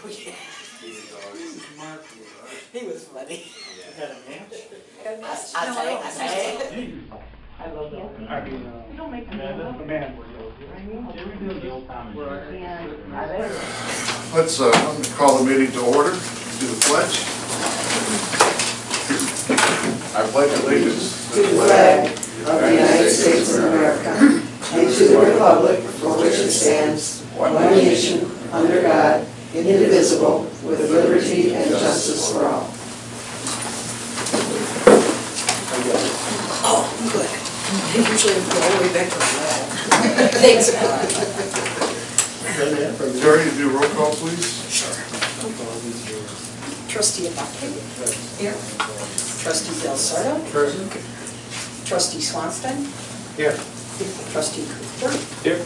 He was funny. Had a match? I say. I love that. I mean, you don't make the man. Let's call the meeting to order. Do the pledge. I pledge allegiance to the flag of the United States of America and to the republic for which it stands, one nation, under God, indivisible, with liberty and justice for all. Oh, good. They usually go all the way back to the wall. Thanks, God. Terry, do roll call, please. Sure. Trustee Abate? Here. Trustee Del Sardo? Present. Trustee Swanston? Here. Trustee Cooper? Here.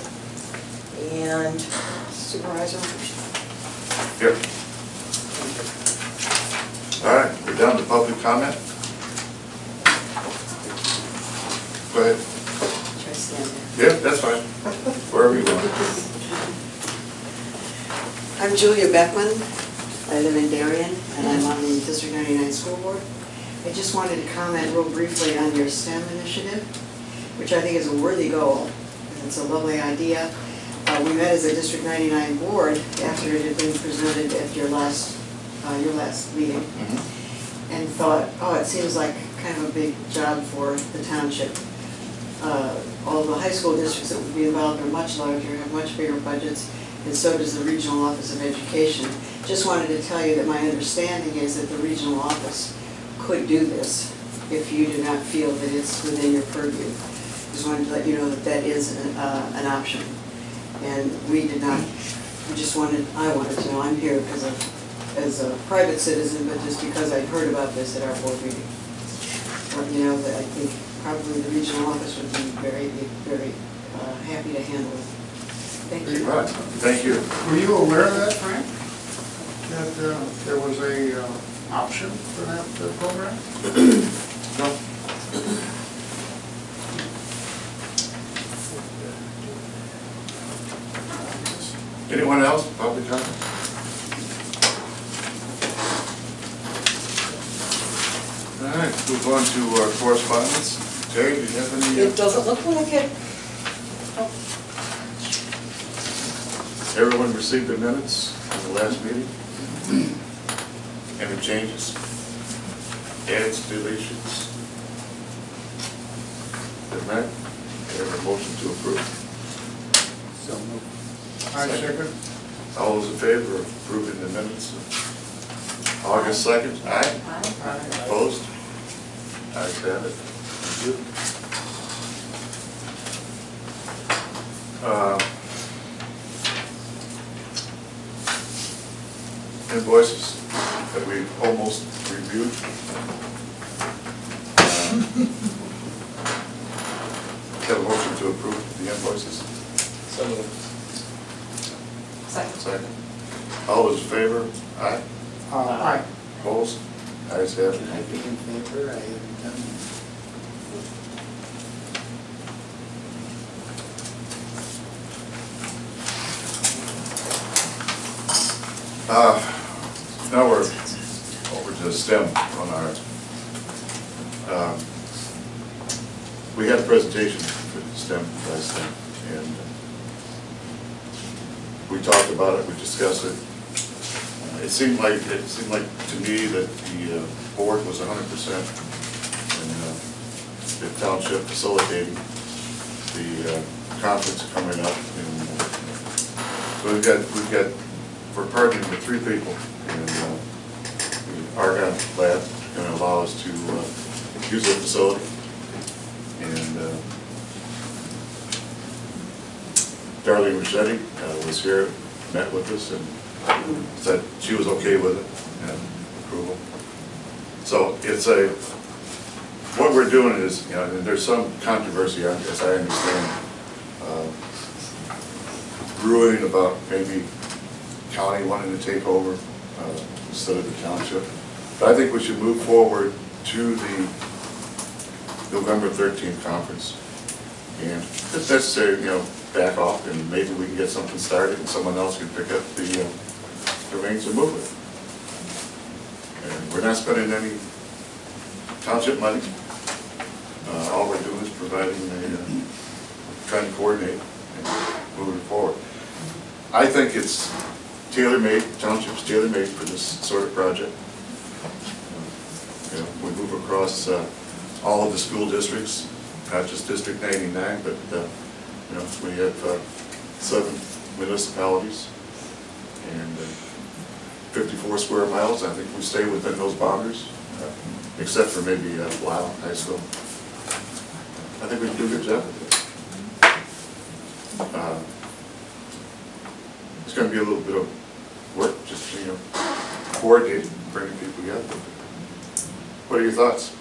And Supervisor Rush. Here. All right, we're down to public comment. Go ahead. Should I stand there? Yeah, that's fine. Wherever you want. I'm Julia Beckman. I live in Darien, and I'm on the District 99 School Board. I just wanted to comment real briefly on your STEM initiative, which I think is a worthy goal. It's a lovely idea. We met as a District 99 board after it had been presented at your last meeting, and thought, oh, it seems like kind of a big job for the township. All the high school districts that would be involved are much larger, have much bigger budgets, and so does the Regional Office of Education. Just wanted to tell you that my understanding is that the Regional Office could do this if you do not feel that it's within your purview. Just wanted to let you know that that is an option. And we did not, I wanted to know, I'm here as a private citizen, but just because I'd heard about this at our board meeting. Let you know that I think probably the regional office would be very happy to handle it. Thank you. Right. Thank you. Were you aware of that, Frank? That there was a option for that program? No. Anyone else? Public comment? All right, move on to correspondence. Terry, do you have any? It doesn't look like it. Oh. Everyone received the minutes of the last meeting? Any changes? Adds, deletions? If not, I have a motion to approve. So moved. I second. All those in favor of approving the minutes of August 2nd? Aye. Aye. Opposed? Ayes have it. Thank you. Invoices that we almost reviewed. Have a motion to approve the invoices? So moved. Second. All those in favor? Aye. Aye. Opposed? Ayes have it. I'd be in favor. I haven't done Now we're over to STEM on our. We had a presentation for STEM last time, and we talked about it. We discussed it. It seemed like to me that the board was 100% in the township facilitating the conference coming up. And so we're partnering with 3 people, and the Argonne lab is going to allow us to use the facility. And Darlene Rossetti was here, met with us, and said she was okay with it and approval. So it's what we're doing is, and there's some controversy, as I understand, brewing about maybe county wanting to take over instead of the township. But I think we should move forward to the November 13th conference, and if necessary, back off, and maybe we can get something started, and someone else can pick up the remains immovable. And we're not spending any township money. All we're doing is providing trying to coordinate and moving forward. I think it's tailor-made, township's tailor-made for this sort of project. You know, we move across all of the school districts, not just District 99, but you know, we have 7 municipalities and 54 square miles. I think we stay within those boundaries, except for maybe Lyle High School. I think we do a good job with it. It's going to be a little bit of work, just, you know, coordinating, bringing people together. What are your thoughts?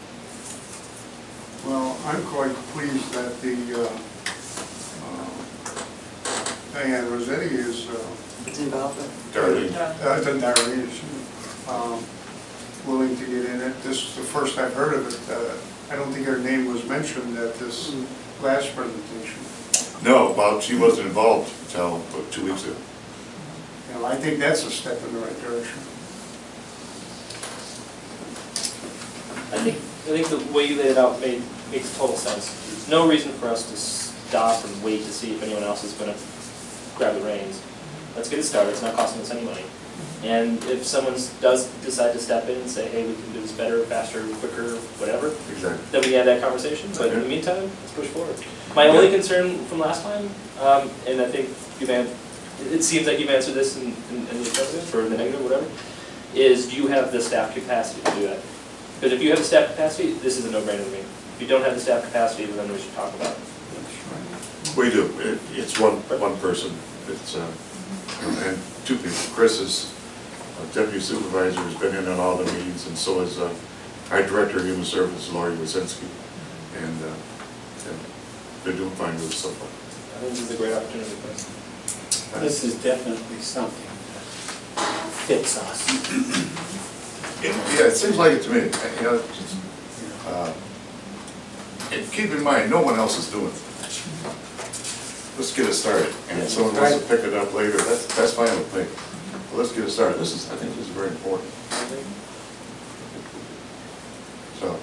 Well, I'm quite pleased that the Diane Rossetti is involved. Darlene. Darlene is willing to get in it. This is the first I've heard of it. I don't think her name was mentioned at this last presentation. No, Bob, she wasn't involved until about 2 weeks ago. You know, I think that's a step in the right direction. I think the way you laid it out makes total sense. There's no reason for us to stop and wait to see if anyone else is going to grab the reins. Let's get it started. It's not costing us any money. And if someone does decide to step in and say, hey, we can do this better, faster, quicker, whatever, Exactly. then we have that conversation. But in the meantime, let's push forward. My only concern from last time, and I think it seems like you've answered this in the affirmative or in the negative, whatever, is do you have the staff capacity to do that? Because if you have the staff capacity, this is a no-brainer to me. If you don't have the staff capacity, then we should talk about it. We do. It's one person. It's and 2 people. Chris is deputy supervisor, has been in on all the meetings, and so is our director of human services, Laurie Wazinski, and they're doing fine with so far. I think this is a great opportunity for us. This is definitely something that fits us. Yeah, it seems like it to me. You know, and keep in mind, no one else is doing it. Let's get it started. And if someone wants to pick it up later, that's fine with me. But let's get it started. I think this is very important. So,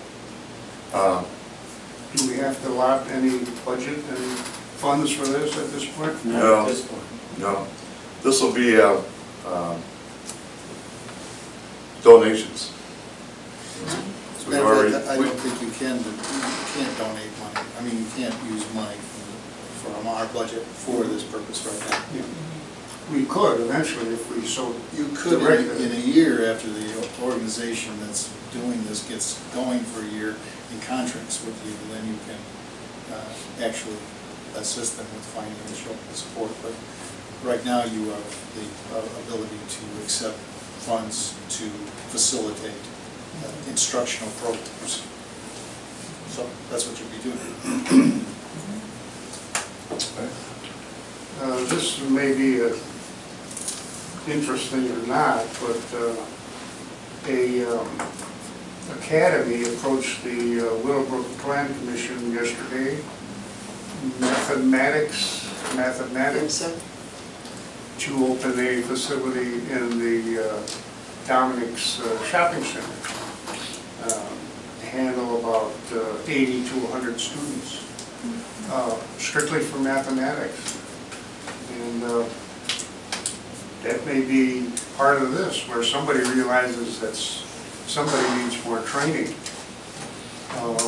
Do we have to allot any budget, any funds for this at this point? No. At this point. no, this will be donations. So we've already. I don't think you can't donate money. I mean, you can't use money from our budget for this purpose right now. Yeah. We could eventually if we so You could directed. in a year after the organization that's doing this gets going for a year in contracts with you, then you can actually assist them with financial support. But right now you have the ability to accept funds to facilitate instructional programs. So that's what you'll be doing. This may be interesting or not, but a academy approached the Willowbrook Plan Commission yesterday. Mathematics to open a facility in the Dominic's shopping center. Handle about 80 to 100 students, strictly for mathematics. And that may be part of this, where somebody realizes that somebody needs more training,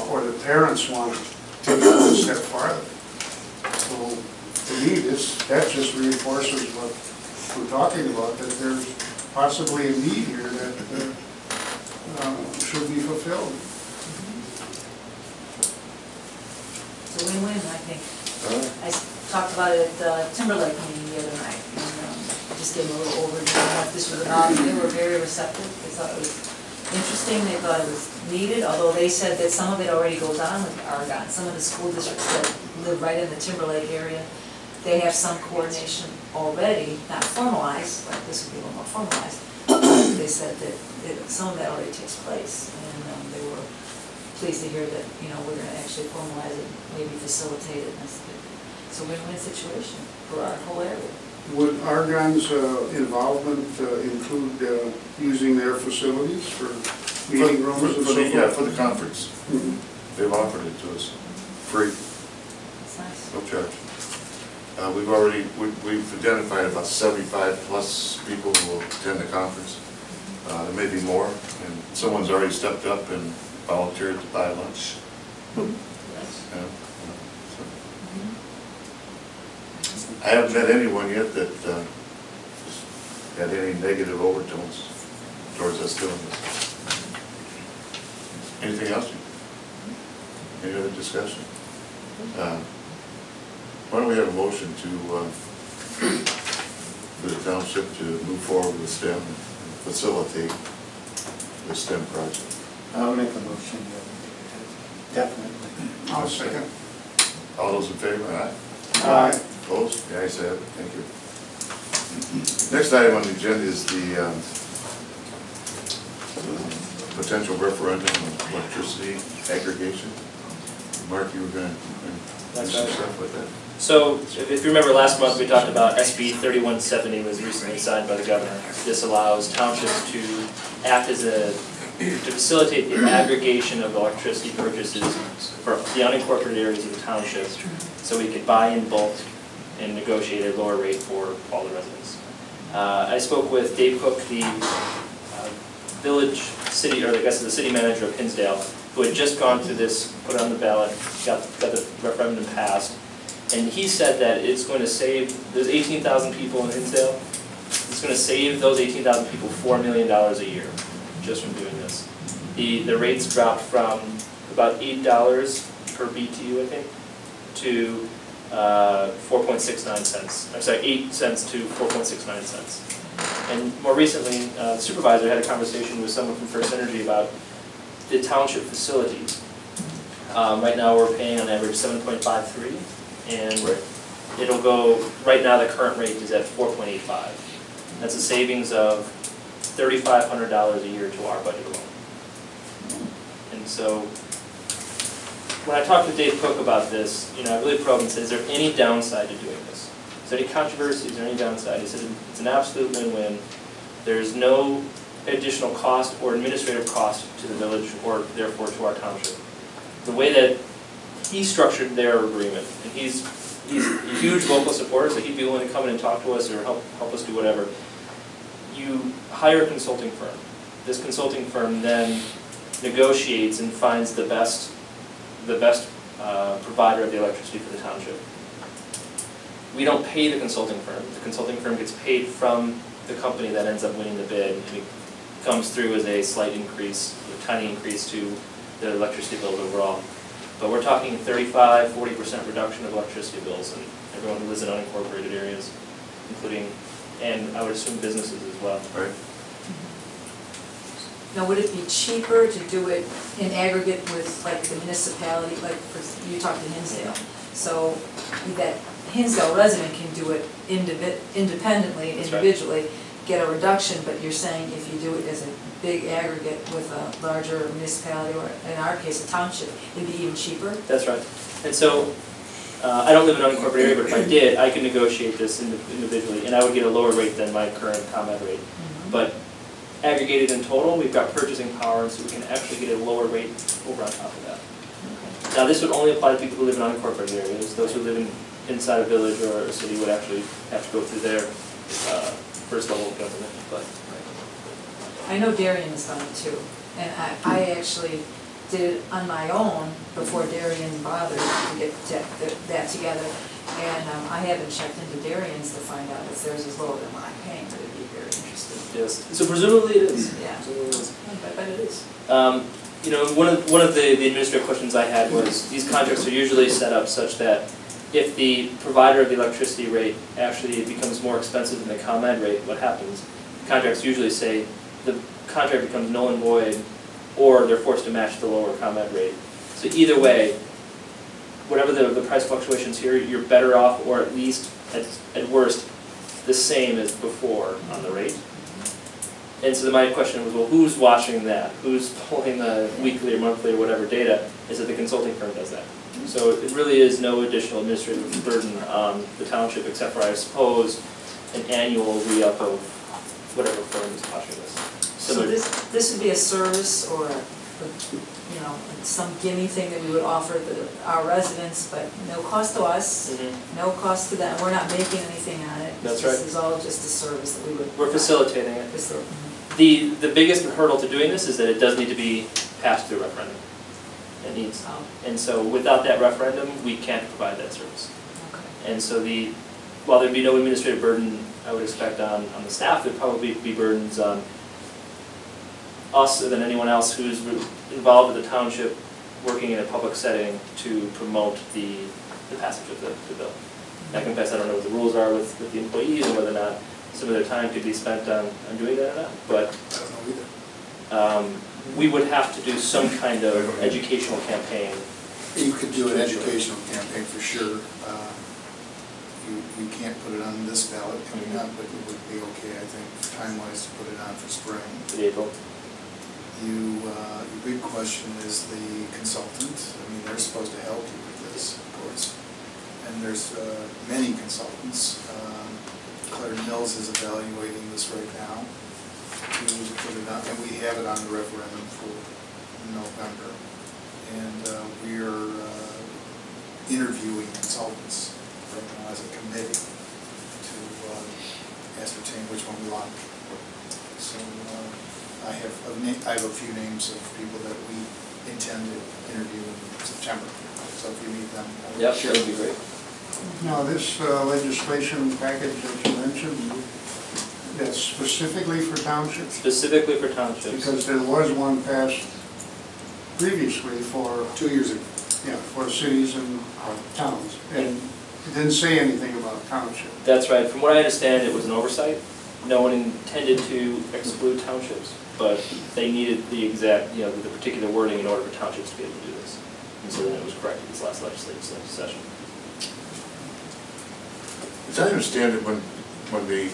or the parents want to take it a step farther. So to me, that just reinforces what we're talking about, that there's possibly a need here that should be fulfilled. It's a win-win, I think. I talked about it at the Timberlake meeting the other night, and just gave them a little overview of what this was about. They were very receptive. They thought it was interesting. They thought it was needed, although they said that some of it already goes on with Argonne. Some of the school districts that live right in the Timberlake area, they have some coordination already, not formalized, but this would be a little more formalized. They said that some of that already takes place, and they were pleased to hear that, you know, we're going to actually formalize it, maybe facilitate it. It's a win-win situation for our whole area. Would Argonne's involvement include using their facilities for meeting rooms and so forth? Yeah, for the conference. Mhm. They've offered it to us, free, It's nice. no charge. We've identified about 75 plus people who will attend the conference. There may be more, and someone's already stepped up and volunteered to buy lunch. Yeah, so. I haven't met anyone yet that had any negative overtones towards us doing this. Anything else? Any other discussion? Why don't we have a motion to, for the township to move forward with STEM and facilitate the STEM project? I'll make a motion, definitely. I'll second. All those in favor, aye? Aye. Opposed? The ayes have it, thank you. Next item on the agenda is the potential referendum on electricity aggregation. Mark, you were going to do some stuff with that. So, if you remember last month, we talked about SB 3170 was recently signed by the governor. This allows townships to act as to facilitate the aggregation of electricity purchases for the unincorporated areas of the township, so we could buy in bulk and negotiate a lower rate for all the residents. I spoke with Dave Cook, the village city, or I guess the city manager of Hinsdale, who had just gone through this, put it on the ballot, got the referendum passed, and he said that it's going to save, there's 18,000 people in Hinsdale, it's going to save those 18,000 people $4 million a year just from doing this. The rates dropped from about $8 per BTU, I think, to 4.69 cents. I'm sorry, 8 cents to 4.69 cents. And more recently, the supervisor had a conversation with someone from First Energy about the township facilities. Right now, we're paying on average 7.53, and it'll go. Right now, the current rate is at 4.85. That's a savings of $3,500 a year to our budget alone. And so, when I talked to Dave Cook about this, I really probed and said, is there any downside to doing this? Is there any controversy? Is there any downside? He said, it's an absolute win-win. There's no additional cost or administrative cost to the village or therefore to our township. The way that he structured their agreement, and he's a huge local supporter, so he'd be willing to come in and talk to us or help us do whatever. You hire a consulting firm. This consulting firm then negotiates and finds the best provider of the electricity for the township. We don't pay the consulting firm. The consulting firm gets paid from the company that ends up winning the bid, and it comes through as a slight increase, a tiny increase to the electricity bills overall. But we're talking 35–40% reduction of electricity bills, and everyone who lives in unincorporated areas, including, and I would assume businesses as well. Right. Now, would it be cheaper to do it in aggregate with like the municipality, like you talked to Hinsdale? So that Hinsdale resident can do it independently, That's individually, get a reduction, but you're saying if you do it as a big aggregate with a larger municipality, or in our case, a township, it'd be even cheaper? That's right. And so, I don't live in an unincorporated area, but if I did, I could negotiate this individually, and I would get a lower rate than my current ComEd rate. But aggregated in total, we've got purchasing power, and so we can actually get a lower rate over on top of that. Now, this would only apply to people who live in unincorporated areas. Those who live inside a village or a city would actually have to go through their first level of government. But I know Darien has done it too, and I actually did it on my own before Darien bothered to get that together. And I haven't checked into Darien's to find out if theirs is lower than what I'm paying, but it'd be very interesting. yes, so presumably it is. Yeah. Presumably it is. I bet it is. One of the administrative questions I had was, these contracts are usually set up such that if the provider of the electricity rate actually becomes more expensive than the ComEd rate, what happens? Contracts usually say the contract becomes null and void, or they're forced to match the lower ComEd rate. So either way, whatever the price fluctuations here, you're better off, or at least, at worst, the same as before on the rate. And so my question was, well, who's watching that? Who's pulling the weekly or monthly or whatever data? Is that the consulting firm does that. So it really is no additional administrative burden on the township, except for, I suppose, an annual re-up of whatever firm is offering this. So Similar- this would be a service or some gimme thing that we would offer our residents, but no cost to us, Mhm. no cost to them, we're not making anything on it. That's right. This is all just a service that we would. We're facilitating it. Facilitate. The biggest hurdle to doing this is that it does need to be passed through a referendum. It needs, Oh, and so without that referendum, we can't provide that service. okay. And so while there'd be no administrative burden, I would expect on the staff, there'd probably be burdens on us than anyone else who's involved with the township, working in a public setting to promote the passage of the bill. I confess, I don't know what the rules are with the employees and whether or not some of their time could be spent on doing that or not, but I don't know either. we would have to do some kind of educational campaign. You could do an educational campaign for sure. You can't put it on this ballot coming up, but it would be okay, I think, time-wise to put it on for spring. For April. Your big question is the consultant. I mean, they're supposed to help you with this, of course. And there's many consultants. Claire Mills is evaluating this right now to put it on, and we have it on the referendum for November. And we are interviewing consultants right now as a committee to ascertain which one we like. So I have a few names of people that we intend to interview in September. So if you meet them, Yep, sure, that'd be great. Now, this legislation package that you mentioned, that's specifically for townships? Specifically for townships. Because there was one passed previously for, 2 years ago. yeah, for cities and towns, and it didn't say anything about township. That's right. From what I understand, it was an oversight. No one intended to exclude townships, but they needed the exact, the particular wording in order for townships to be able to do this. And so then it was corrected this last legislative session. As I understand it, when they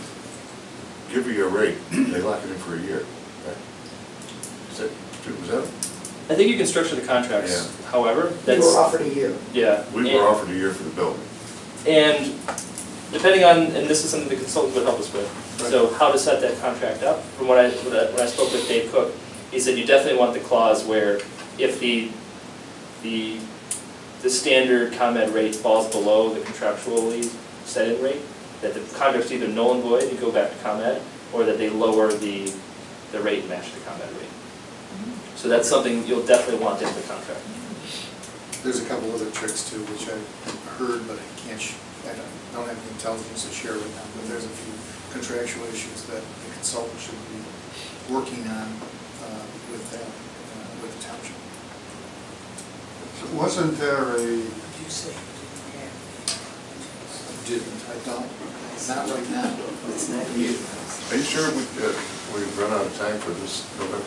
give you a rate, they lock it in for a year, right? Was that? I think you can structure the contracts, Yeah. however, We that's. were offered a year. Yeah. We were offered a year for the building. And depending on, and this is something the consultant would help us with, so how to set that contract up. From when I spoke with Dave Cook, he said you definitely want the clause where if the standard ComEd rate falls below the contractually set-in rate, that the contract's either null and void, you go back to ComEd, or that they lower the rate and match the ComEd rate. So that's something you'll definitely want in the contract. There's a couple other tricks too, which I heard, but I don't have the intelligence to share with them, but there's a few contractual issues that the consultant should be working on with the township. So wasn't there a, I don't, not right now. It's not you. Are you sure we've run out of time for this November?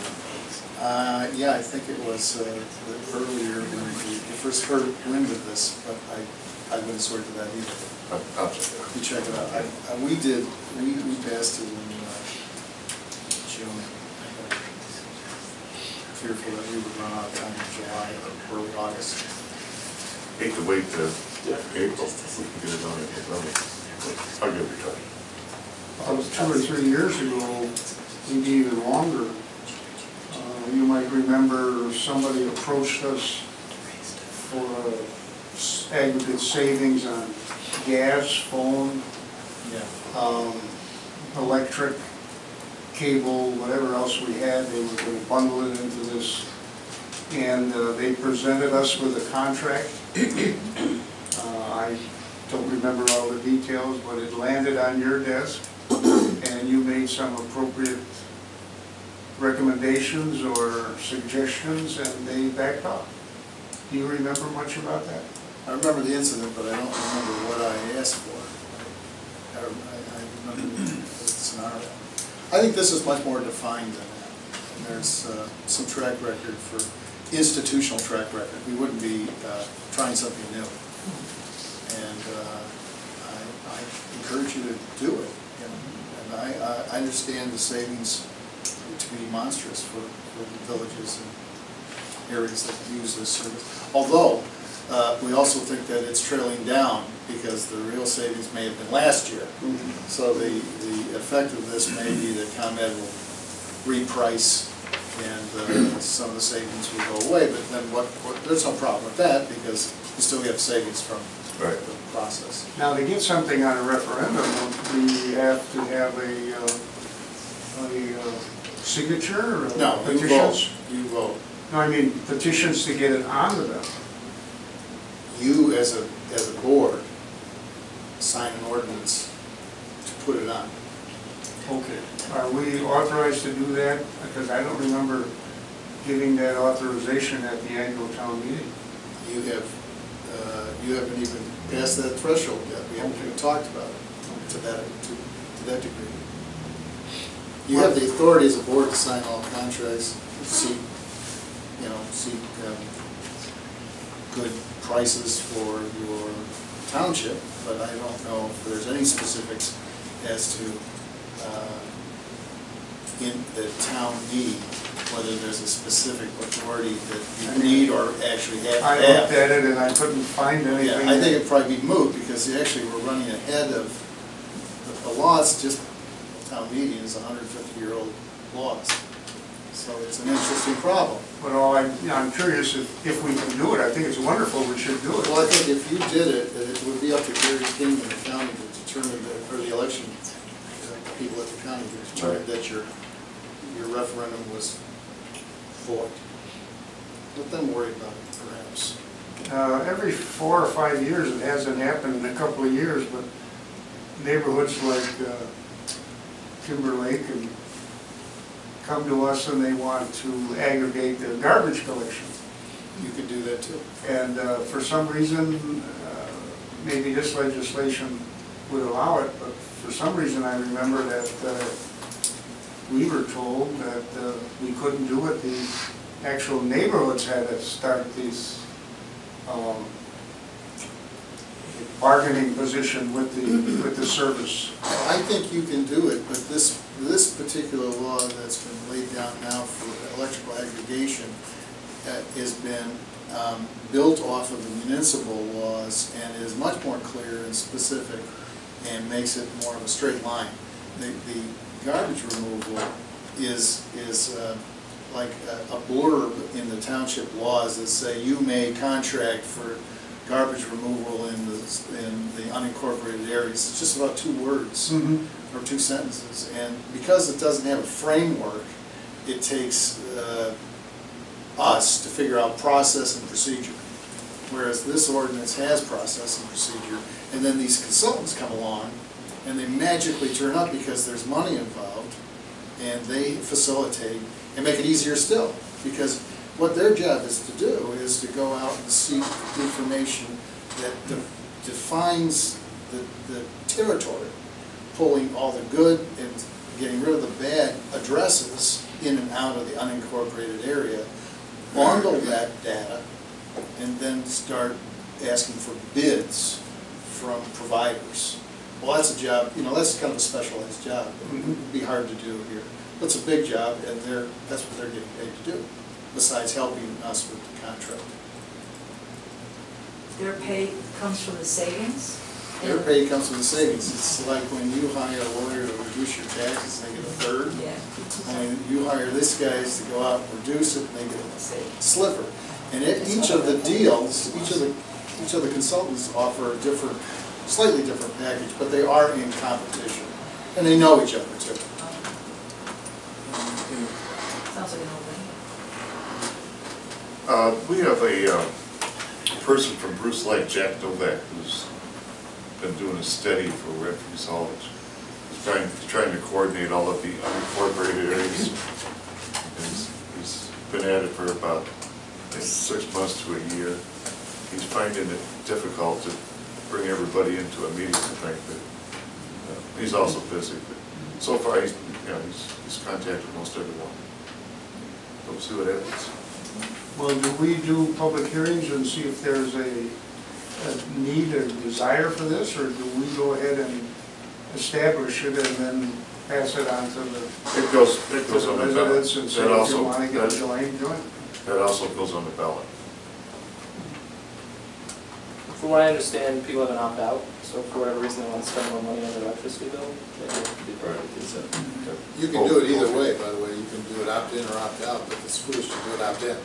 Yeah, I think it was earlier when we first heard wind of this, but I wouldn't sort to that either. I'll check it out. You check it out. We passed it in June. Fearful that we would run out of time in July or early August. Hate to wait till April, if we can get it done in November. I'll give it a try. 2 or 3 years ago, maybe even longer, you might remember somebody approached us for aggregate savings on gas, phone, electric, cable, whatever else we had. They were going to bundle it into this. And they presented us with a contract. I don't remember all the details, but it landed on your desk, and you made some appropriate recommendations or suggestions, and they backed off. Do you remember much about that? I remember the incident, but I don't remember what I asked for. I remember the scenario. I think this is much more defined than that. And there's some track record for institutional track record. We wouldn't be trying something new. And I encourage you to do it. And I understand the savings to be monstrous for the villages and areas that use this service. Although, We also think that it's trailing down because the real savings may have been last year. So the effect of this may be that ComEd will reprice and some of the savings will go away, but then there's no problem with that because you still get savings from the process. Now, to get something on a referendum, we have to have a signature or No, petitions? you vote. No, I mean petitions to get it on to them. You as a board sign an ordinance to put it on. Okay. Are we authorized to do that? Because I don't remember giving that authorization at the annual town meeting. You haven't even passed that threshold yet. We haven't even talked about it to that degree. You have the authority as a board to sign all contracts, seek good prices for your township, but I don't know if there's any specifics as to in the town need, whether there's a specific authority that you need or actually have to have. I looked at it and I couldn't find anything. Yeah, I think it'd probably be moot because actually we're running ahead of the laws. Just town meeting is 150-year-old laws, so it's an interesting problem. But I'm curious if we can do it. I think it's wonderful. We should do it. Well, I think if you did it, it would be up to Gary King and the county to determine or the election people at the county to determine that your referendum was void. Let them worry about it, perhaps. Every 4 or 5 years, it hasn't happened in a couple of years, but neighborhoods like Timberlake and come to us and they want to aggregate their garbage collection. You could do that too. And for some reason, maybe this legislation would allow it, but for some reason I remember that we were told that we couldn't do it. The actual neighborhoods had to start these bargaining position with the service. I think you can do it, but this particular law that's been laid down now for electrical aggregation has been built off of the municipal laws and is much more clear and specific and makes it more of a straight line. The garbage removal is like a blurb in the township laws that say you may contract for garbage removal in the unincorporated areas. It's just about 2 words or 2 sentences, and because it doesn't have a framework, it takes us to figure out process and procedure. Whereas this ordinance has process and procedure, and then these consultants come along and they magically turn up because there's money involved, and they facilitate and make it easier still. Because what their job is to do is to go out and seek information that defines the territory, pulling all the good and getting rid of the bad addresses in and out of the unincorporated area, bundle that data, and then start asking for bids from providers. Well, that's a job, that's kind of a specialized job. It would be hard to do here. But it's a big job, and that's what they're getting paid to do, besides helping us with the contract. Their pay comes from the savings? Their pay comes from the savings. It's like when you hire a lawyer to reduce your taxes, they get a third. Yeah. And you hire this guys to go out and reduce it, and they get a sliver. And each of the deals, each of the consultants offer a slightly different package, but they are in competition, and they know each other too. Sounds like an old We have a person from Bruce Lake, Jack Novak, who's been doing a study for refuse haulage. He's trying to coordinate all of the unincorporated areas. He's been at it for about 6 months to a year. He's finding it difficult to bring everybody into a meeting. I think that he's also busy, but so far he's contacted most everyone. We'll see what happens. Well, do we do public hearings and see if there's a need or desire for this, or do we go ahead and establish it and then pass it on to the It goes on the ballot. residents and say if you want to get joined, join? That also goes on the ballot. from what I understand, people have an opt-out, so for whatever reason they want to spend more money on their electricity bill, they have to be part of it. You can do it either way, by the way. You can do it opt-in or opt-out, but it's foolish to do it opt-in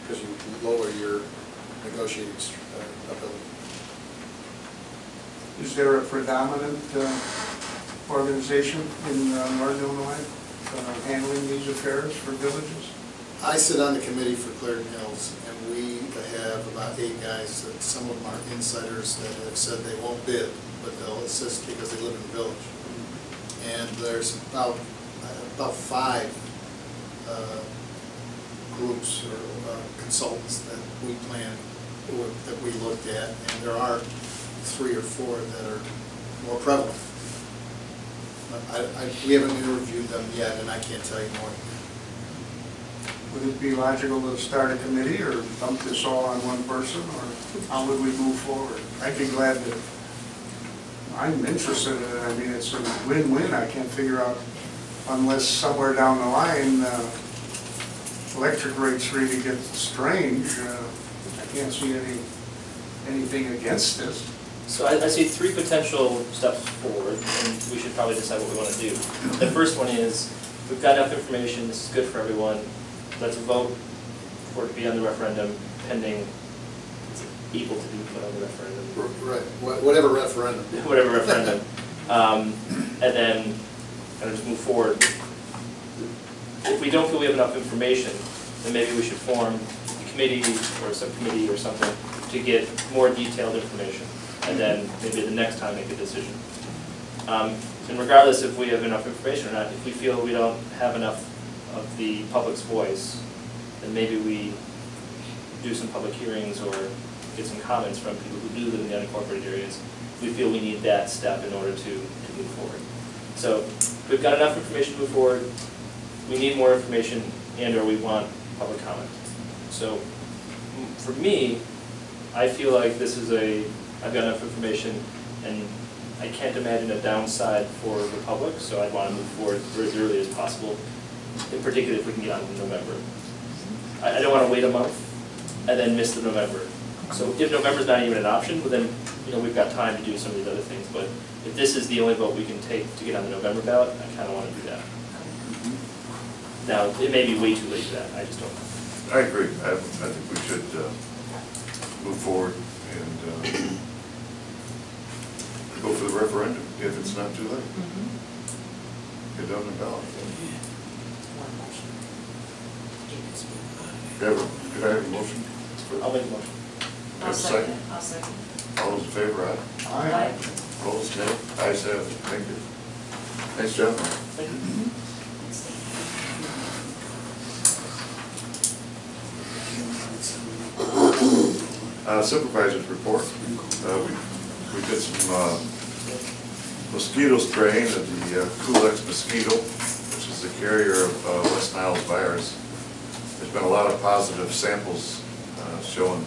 because you lower your negotiating ability. Is there a predominant organization in Northern Illinois handling these affairs for villages? I sit on the committee for Clarendon Hills, and we have about 8 guys that some of them are insiders that have said they won't bid, but they'll assist because they live in the village. And there's about 5 groups or consultants that we planned, that we looked at, and there are 3 or 4 that are more prevalent. But we haven't interviewed them yet, and I can't tell you more. Would it be logical to start a committee or dump this all on one person, or how would we move forward? I'd be glad to, I'm interested in it. I mean, it's a win-win. I can't figure out, unless somewhere down the line, electric rates really get strange, I can't see anything against this. So I see 3 potential steps forward, and we should probably decide what we want to do. The first one is, we've got enough information, this is good for everyone, let's vote for it to be on the referendum pending it's able to be put on the referendum. Right, whatever referendum. Whatever referendum. And then kind of just move forward. If we don't feel we have enough information, then maybe we should form a committee or a subcommittee or something to get more detailed information. And then maybe the next time make a decision. And regardless if we have enough information or not, if we feel we don't have enough of the public's voice, then maybe we do some public hearings or get some comments from people who do live in the unincorporated areas. We feel we need that step in order to move forward. So we've got enough information to move forward, we need more information, and or we want public comment. So for me, I feel like this is I've got enough information, and I can't imagine a downside for the public, so I'd want to move forward as early as possible, in particular if we can get on in November. I don't want to wait a month and then miss the November. So if November's not even an option, well then, we've got time to do some of these other things, but if this is the only vote we can take to get on the November ballot, I kind of want to do that. Now, it may be way too late for that, I just don't know. I agree. I think we should move forward and go for the referendum if it's not too late. Get on the ballot. Could I have a motion? I'll make a motion. I'll second it. I'll second it. All those in favor, aye? Aye. Opposed, no? Ayes have it. Thank you. Thanks, John. Thank you. Supervisor's report. We did some mosquito spraying of the Culex mosquito, which is the carrier of West Nile virus. There's been a lot of positive samples shown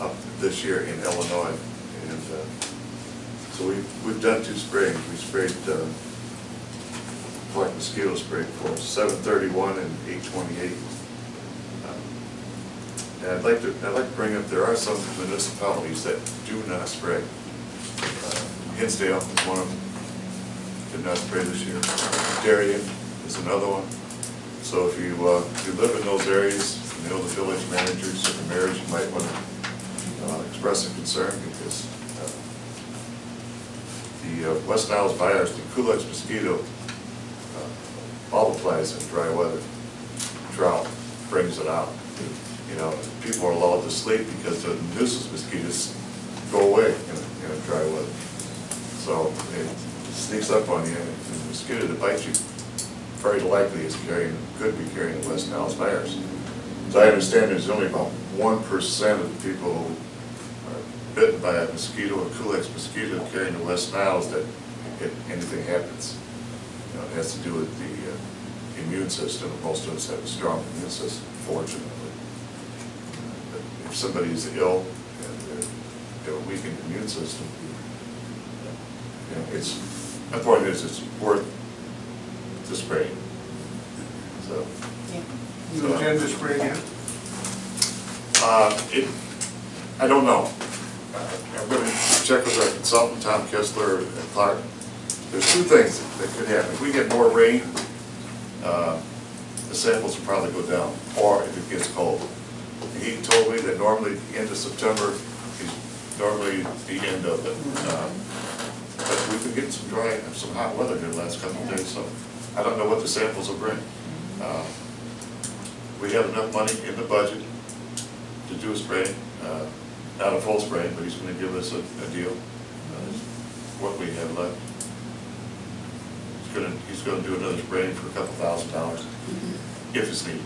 up this year in Illinois, and so we've done 2 sprayings. We sprayed black mosquito spray for 731 and 828. And I'd like to bring up, there are some municipalities that do not spray. Hinsdale is one of them, did not spray this year. Darien is another one. So if you live in those areas, you know the village managers or the mayors, you might want to express a concern because the West Nile virus, the Culex mosquito, multiplies in dry weather. Drought brings it out. People are lulled to sleep because the nuisance mosquitoes go away in dry weather. So it sneaks up on you, and the mosquito that bites you very likely could be carrying the West Nile virus. So I understand there's only about 1% of the people who are bitten by a mosquito, a Culex mosquito carrying the West Niles, that if anything happens. It has to do with the immune system. Most of us have a strong immune system, fortunately. If somebody's ill and they have a weakened immune system, my point is it's worth the spray. So, You intend to spray again? I don't know. I'm going to check with our consultant, Tom Kessler and Clark. There's two things that could happen. If we get more rain, the samples will probably go down, or if it gets cold. He told me that normally the end of September is normally the end of it. But we've been getting some hot weather here the last couple of days, so I don't know what the samples will bring. We have enough money in the budget to do a spraying, not a full spraying, but he's going to give us a deal, what we have left. He's going to do another spraying for a couple $1,000 if it's needed.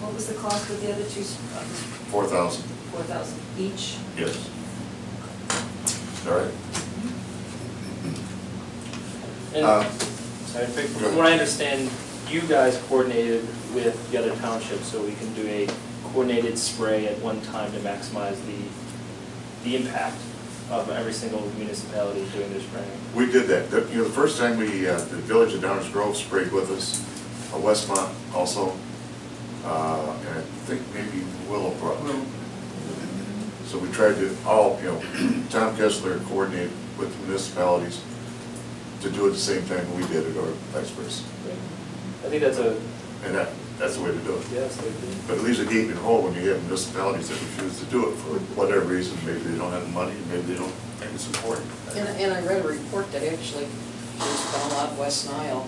What was the cost of the other two? 4,000. 4,000 each? Yes. All right. And, sorry, from what I understand, you guys coordinated with the other townships so we can do a coordinated spray at one time to maximize the impact of every single municipality doing their spraying. We did that. The first time the village of Downers Grove sprayed with us, Westmont also, and I think maybe Willowbrook. So we tried to Tom Kessler coordinated with municipalities to do it the same time we did it, or vice versa. I think that's that's the way to do it. yeah, that's the way to do it. But it leaves a gaping hole when you have municipalities that refuse to do it for whatever reason. Maybe they don't have the money, maybe they don't think it's important. And I read a report that actually there's been a lot of West Nile,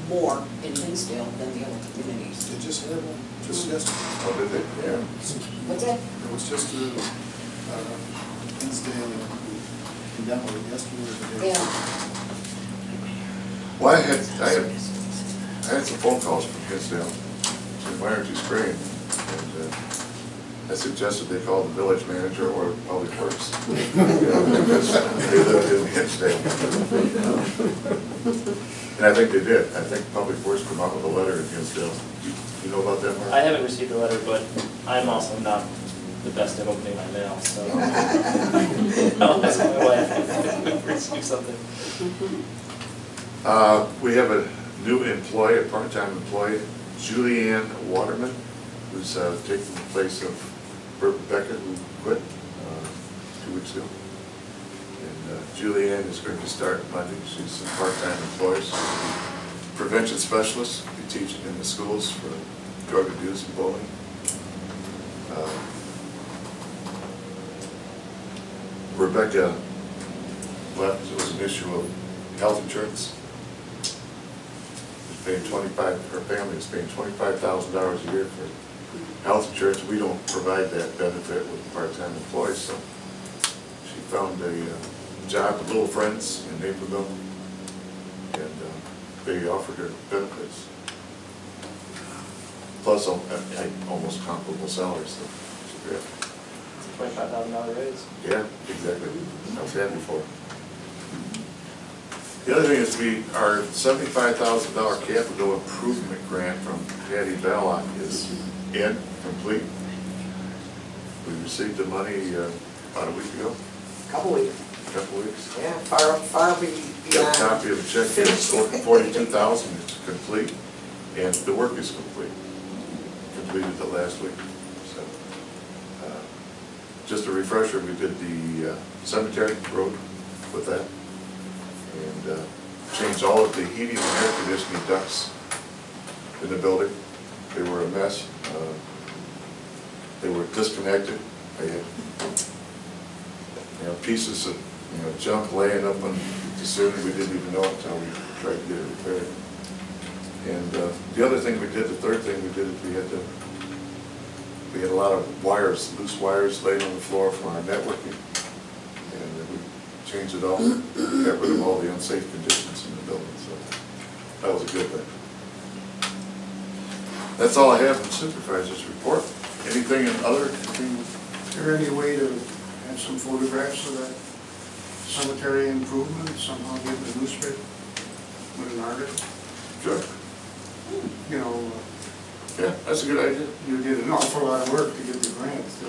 more in Hinsdale than the other communities. They just had one, just yesterday. Oh, did they? Yeah. What's that? It was just Hinsdale and Denver yesterday. or the day Yeah. Well, I had some phone calls from Hinsdale, saying, why aren't you spraying? And I suggested they call the village manager or Public Works. Because they lived in Hinsdale. And I think they did. I think Public Works came out with a letter in Hinsdale. You know about that, Mark? I haven't received a letter, but I'm also not the best at opening my mail, so I'll ask my wife if we receive something. We have a new employee, a part-time employee, Julianne Waterman, who's taking the place of Rebecca, who quit 2 weeks ago. And Julianne is going to start Monday. She's a part-time employee. She's a prevention specialist. She'll be teaching in the schools for drug abuse and bullying. Rebecca left. It was an issue of health insurance. Paying her family is paying $25,000 a year for health insurance. We don't provide that benefit with part-time employees, so she found a job with Little Friends in Naperville, and they offered her benefits. Plus almost comparable salaries, so she's great. It's a $25,000 raise. Yeah, exactly. I was happy for her. The other thing is our $75,000 capital improvement grant from Patty Belloc is complete. We received the money about a week ago. Couple weeks. Couple weeks. Yeah, far beyond. Got a copy of the check, it's $42,000, it's complete, and the work is complete. Completed the last week. So, just a refresher, we did the cemetery road with that. And changed all of the heating and air conditioning ducts in the building. They were a mess. They were disconnected. They had pieces of junk laying up on the ceiling. We didn't even know it until we tried to get it repaired. And the other thing we did, the third thing we did, is we had a lot of wires, loose wires laying on the floor for our networking. Changed it all, got rid of all the unsafe conditions in the building, so that was a good thing. That's all I have from supervisor's report. Anything in other? Is there any way to have some photographs of that cemetery improvement, somehow get in the newspaper with an article? Sure. Yeah, that's a good idea. You did an awful lot of work to get the grant, so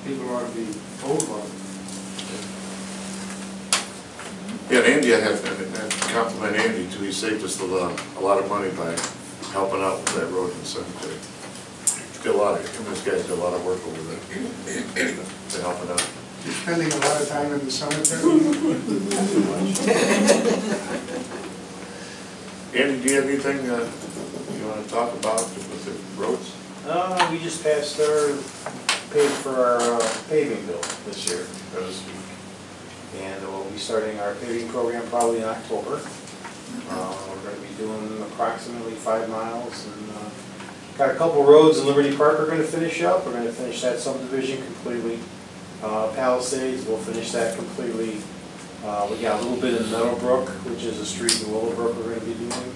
people ought to be told about it. Yeah, and Andy, I have to compliment Andy too. He saved us a lot of money by helping out with that road in the cemetery. did a lot of, those guys did a lot of work over there to help it out. You're spending a lot of time in the cemetery? Andy, do you have anything you want to talk about with the roads? We just passed paid for our paving bill this year, or this week. And we'll be starting our paving program probably in October. We're going to be doing approximately 5 miles, and got a couple roads in Liberty Park we're going to finish up. We're going to finish that subdivision completely. Palisades, we'll finish that completely. We got a little bit in Meadowbrook, which is a street in Willowbrook we're going to be doing.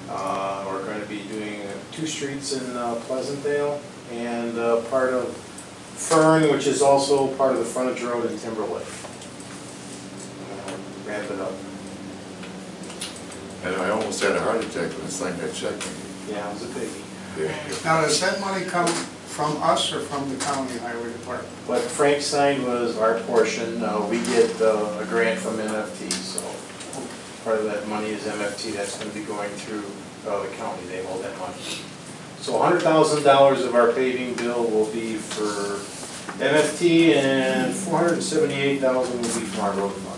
We're going to be doing 2 streets in Pleasantdale, and part of Fern, which is also part of the frontage road in Timberlake. Ramp it up. And I almost had a heart attack when I signed that check. Yeah, it was a biggie. Yeah. Now, does that money come from us or from the county highway department? What Frank signed was our portion. We get a grant from MFT, so part of that money is MFT. That's going to be going through the county. They hold that money. So $100,000 of our paving bill will be for MFT, and $478,000 will be from our road fund.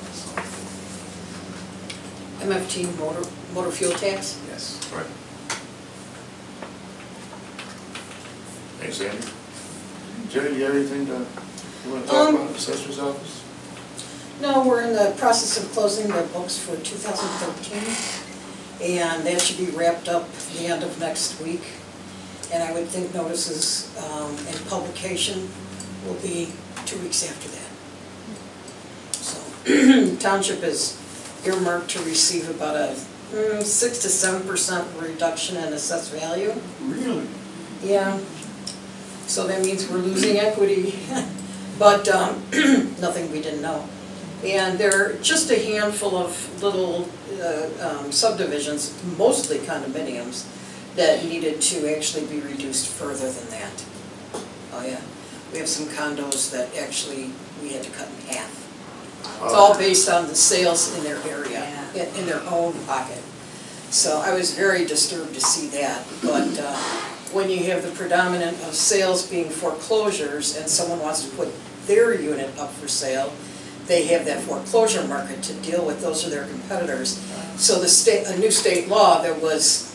MFT motor fuel tax? Yes. Right. Thanks, Andy. Jenny, do you have anything you want to talk about, the assessor's office? No, we're in the process of closing the books for 2013, and that should be wrapped up at the end of next week. And I would think notices and publication will be 2 weeks after that. So, township is earmarked to receive about a 6 to 7% reduction in assessed value. Really? Yeah. So that means we're losing equity, but nothing we didn't know. And there are just a handful of little subdivisions, mostly condominiums, that needed to actually be reduced further than that. Oh yeah, we have some condos that actually we had to cut in half. It's all based on the sales in their area, in their own pocket. So I was very disturbed to see that, but when you have the predominant of sales being foreclosures and someone wants to put their unit up for sale, they have that foreclosure market to deal with. Those are their competitors. So a new state law that was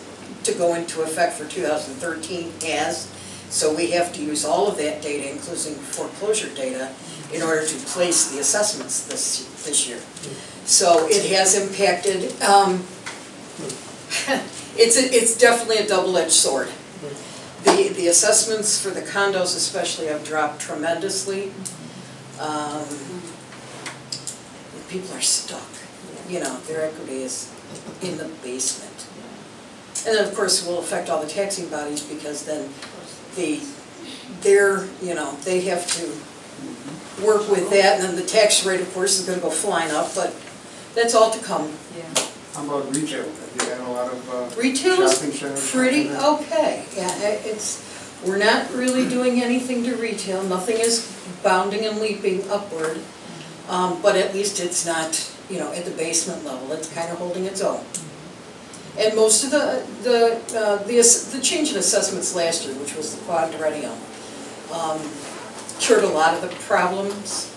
to go into effect for 2013 has, so we have to use all of that data, including foreclosure data, in order to place the assessments this year. So it has impacted, it's definitely a double-edged sword. The assessments for the condos especially have dropped tremendously. People are stuck, you know, their equity is in the basement. And then of course it will affect all the taxing bodies, because then they have to work with that, and then the tax rate of course is going to go flying up, but that's all to come. Yeah. How about retail? Have you had a lot of Retail shopping is centers? pretty okay. Yeah, we're not really doing anything to retail. Nothing is bounding and leaping upward, but at least it's not, you know, at the basement level. It's kind of holding its own. And most of the change in assessments last year, which was the quadrennial, cured a lot of the problems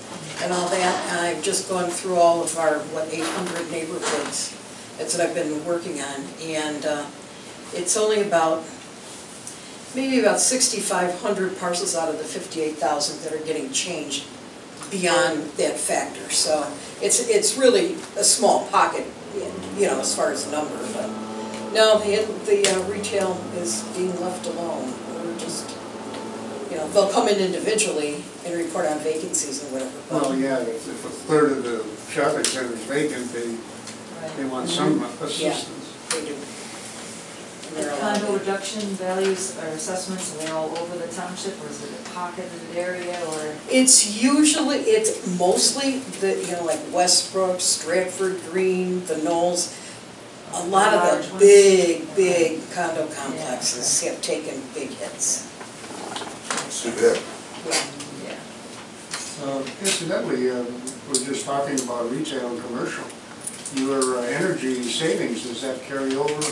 and all that. And I've just gone through all of our 800 neighborhoods. That's what I've been working on, and it's only maybe about 6,500 parcels out of the 58,000 that are getting changed beyond that factor. So it's really a small pocket, you know, as far as the number. But no, the retail is being left alone. We're just, you know, they'll come in individually and report on vacancies and whatever. Well, yeah, if a third of the shopping center is vacant, they want some assistance. They do. And The they're allowed condo to- reduction values or assessments, are they all over the township, or is it a pocketed area, or? It's mostly like Westbrook, Stratford Green, the Knolls. A lot of Large the ones? big condo complexes have taken big hits. Too bad. Yeah. Incidentally, we're just talking about retail and commercial. Your energy savings, does that carry over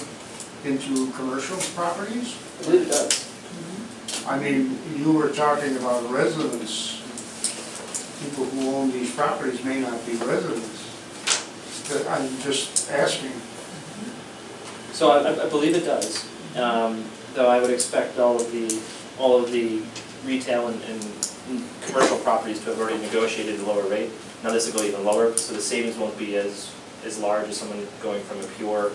into commercial properties? I believe it does. I mean, you were talking about residents. People who own these properties may not be residents. I'm just asking. So I believe it does, though I would expect all of the retail and commercial properties to have already negotiated a lower rate. Now this will go even lower, so the savings won't be as large as someone going from a pure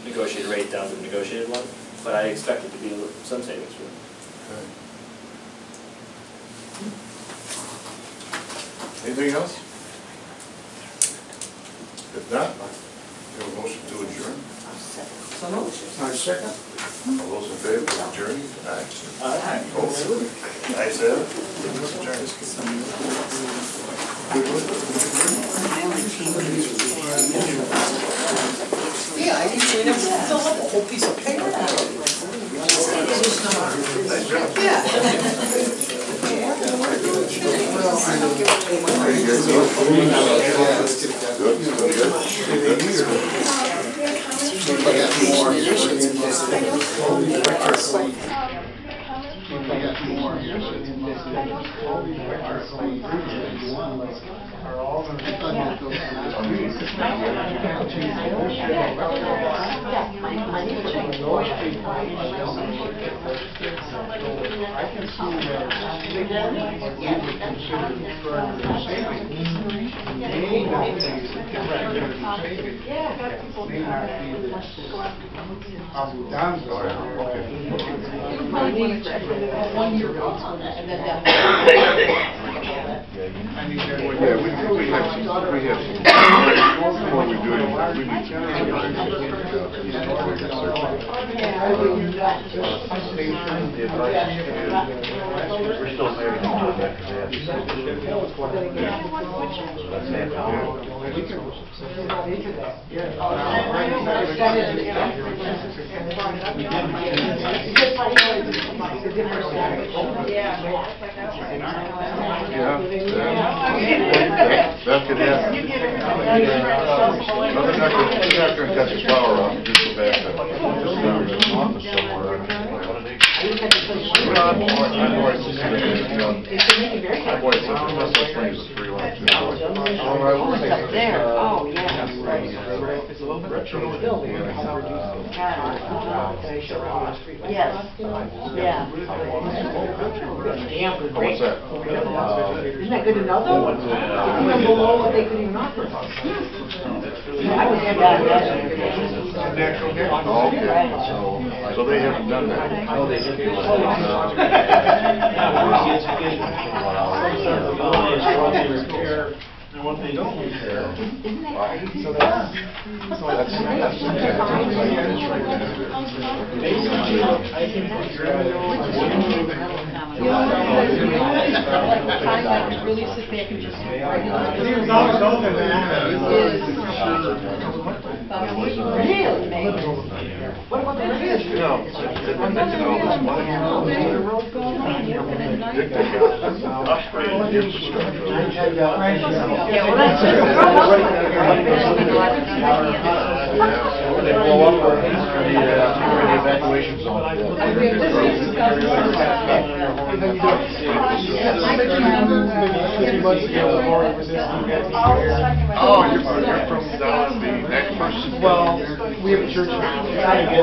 negotiated rate down to the negotiated one, but I expect it to be some savings for them. Okay. Anything else? If not, we have a motion to adjourn. So moved. My second. All those in favor of adjourning? Aye. Aye. Opposed? Ayes have it. Meeting adjourned. Yeah, I usually never fill up a whole piece of paper. Nice job. Yeah. We're still married to that could happen. They're not going to cut your power off and just go back to just down to the office somewhere. There, oh, yeah. It's a little bit retro. Yes, yeah. What's that? Isn't that good to know though? Even below what they could even offer. I was there that Okay, so they haven't done that. Oh, they did. And what they don't repair. Isn't that crazy? So that's Really sit back and just. What about the reviews? You know, they've been making all this money. Upgrading infrastructure. Yeah, well, that's just. When they blow up the evacuation zone. Oh, you're from down the next person? well, we have a church. Okay.